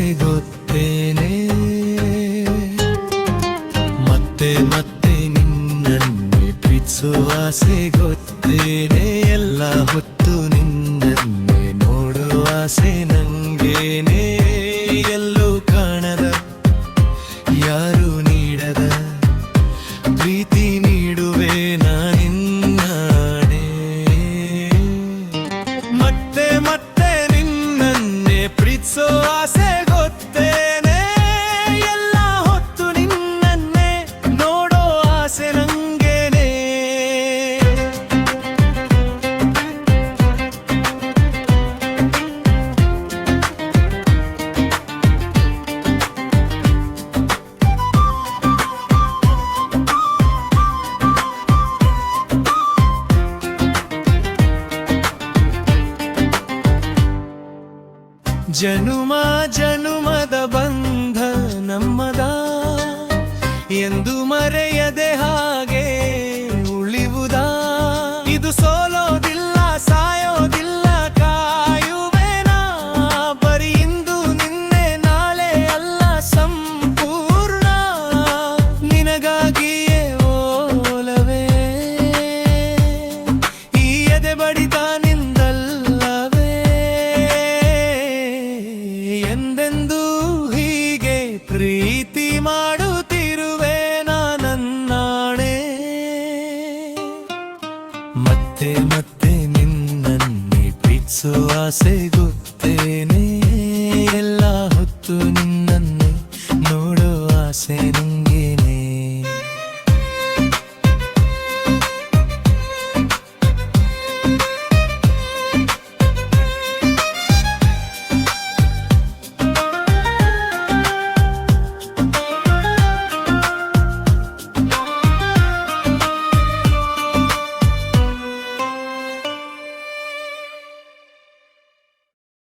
ಆಸೆ ಗೊತ್ತೇನೆ. ಮತ್ತೆ ಮತ್ತೆ ನಿನ್ನನ್ನೇ ಪ್ರೀತಿಸುವ ಆಸೆ ಗೊತ್ತೇನೆ. ಎಲ್ಲ ಹೊತ್ತು ನಿನ್ನನ್ನೇ ನೋಡುವ ಆಸೆ ನಂಗೇನೆ. ಎಲ್ಲೂ ಕಾಣದ ಯಾರು ನೀಡದ ಪ್ರೀತಿ ನೀಡುವೆ ನಾನಿನ್ನಾಡೆ. ಮತ್ತೆ ಮತ್ತೆ ನಿನ್ನನ್ನೇ ಪ್ರೀತಿಸೋ ಆಸೆ ಗೊತ್ತೇನೆ. ಎಲ್ಲ ಹೊತ್ತು ನಿನ್ನನ್ನೇ ನೋಡೋ ಆಸೆ ನಂಗೇನೆ. ಜನುಮ ಜನುಮದ ಬಂಧ ನಮ್ಮದ ಎಂದು ಮರೆಯದೆ ಹಾಗೆ ಉಳಿವುದಾ. ಇದು ಸೋಲೋದಿಲ್ಲ ಸಾಯೋದಿಲ್ಲ ಕಾಯುವೆನಾ. ಬರೀ ಇಂದು ನಿನ್ನೆ ನಾಳೆ ಅಲ್ಲ ಸಂಪೂರ್ಣ ನಿನಗಾಗಿಯೇ ಓಲವೇ. ಈ ಎದೆ ಬಡಿತ ನಿಂದಲ್ಲವೇ. ಎಂದೆಂದೂ ಹೀಗೆ ಪ್ರೀತಿ ಮಾಡುತ್ತಿರುವೆ ನಾನನ್ನಾಣೆ. ಮತ್ತೆ ಮತ್ತೆ ನಿನ್ನನ್ನೇ ಪ್ರೀತಿಸೋ ಆಸೆ ಗೊತ್ತೇನೆ. ಎಲ್ಲ ಹೊತ್ತು ನಿನ್ನ